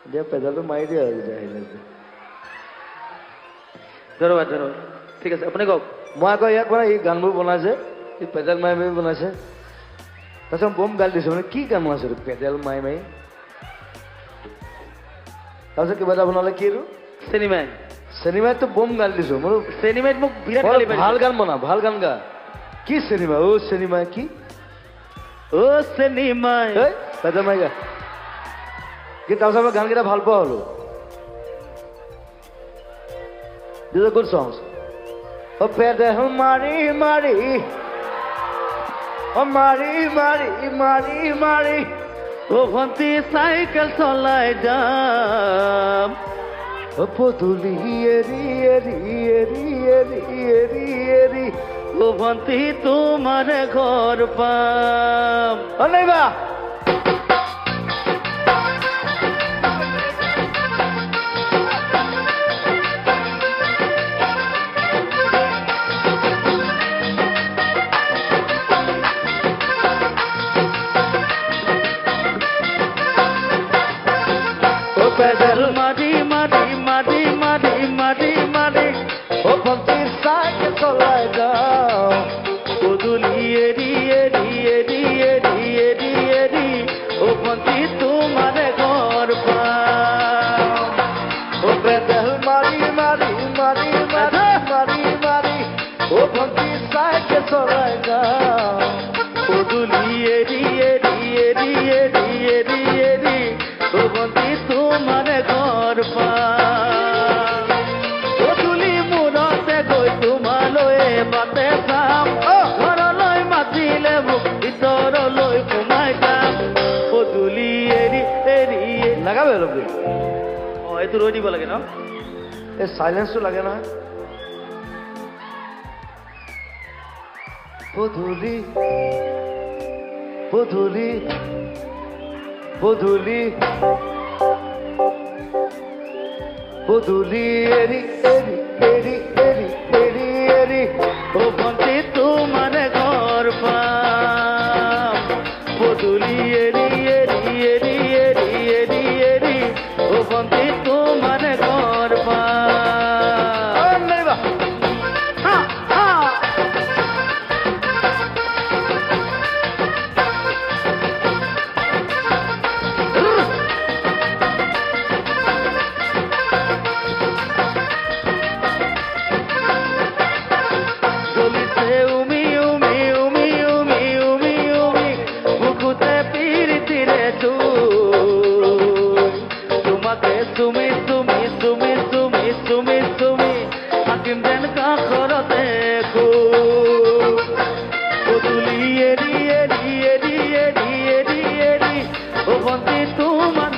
দিয়া পেডালটো মাৰি দিয়া আৰু যেতিয়া আহিলে ধন্যবাদ ধন্যবাদ ঠিক আছে আপুনি কওক মই আকৌ ইয়াক মানে এই গানবোৰ বনাইছে এই পেডেল মাৰি মাৰি বনাইছে তাৰপিছত বম গালি দিছোঁ মানে কি গান বনাইছে পেডেল মাৰি মাৰি তাৰপিছত কিবা এটা বনালে কি এইটো চিনেমাই চিনেমাততো বম গালি দিছোঁ মোৰ চিনেমাত মোক বিৰাট গালি পাৰিছে ভাল গান বনা ভাল গান গা কি চিনেমা অ' চিনেমা কি অ চিনেমাই এই পেডেল মাৰি গা কি তাৰপিছত মই গানকেইটা ভাল পোৱা হ'লো These are good songs. Oh, pedal mari mari, oh mari mari mari mari. O ভন্তি cycle চলাই যাম Oh, poduli eri eri eri eri eri eri. ও ভন্তি তোমার ঘর পাম Oh, neighbor. পেডাল মারি মারি মারি মারি মারি মারি Oh, ভন্তি সাইকেল চলাই যাও পদুলি এরি এরি এরি এরি এরি এরি ও ভন্তি তোমার ঘর পাম ও পেডেল মারি মারি মারি মারি মারি মারি ও ভন্তি সাইকেল চলাই যাও পদুলি এরি এরি এরি এরি এরি এরি ও ভন্তি তোমার ঘর পাম পদুলি মূৰতে গৈ তোমালৈ বাটে চাম ঘৰলৈ মাতিলে মোক ভিতৰলৈ সোমাই যাম পদুলি এৰি এৰি লাগাবে অলপ দেৰি অ এইটো ৰৈ দিব লাগে ন এই চাইলেন্সটো লাগে নহয় পধূলি পধূলি পধূলি পধূলি এৰি এৰি এৰি এৰি এৰি এৰি ও ভন্তি তোমার ঘর পাম পদুলি এরি এরি এরি এরি এরি এরি ও ভন্তি তোমার ঘর পাম নেবা চলিছে উমি উমি উমি উমি উমি উমি বুকুতে পিরিতিরে তোমাকে তুমি তুমি তুমি তুমি তুমি তুমি হাকিম যেন কাষৰতে পদুলি এৰি এৰি এৰি এৰি এৰি এৰি ও ভন্তি তোমার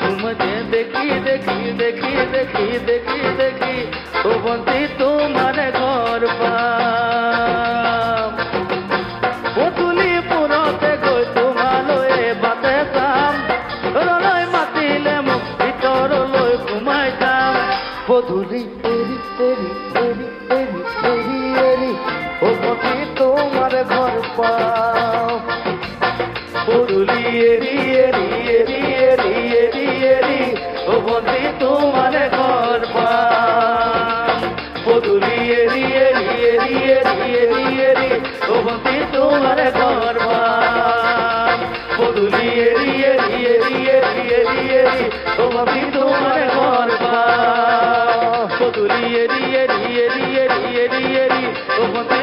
তোমাকে দেখি দেখি দেখি দেখি দেখি দেখি ও ভন্তি তোমার ঘর পাম পদুলি পুরতে গৈ তোমালৈ বাটে চাম ঘৰলৈ মাতিলে মোক ভিতৰলৈ সোমাই যাম পধূলি এৰি এৰি এৰি এৰি এৰি এৰি ও ভন্তি তোমার ঘর পাও পদুলি এরি এরি এরি এরি এরি এরি ও ভন্তি তোমার ঘর পাম পদুলি এরি এরি এরি এরি এরি এরি ও ভন্তি তোমার ঘর পাম পদুলি এরি এরি এরি এরি এরি এরি ও ভন্তি তোমার ঘর পাম পদুলি এরি এরি এরি এরি এরি এরি ও ভন্তি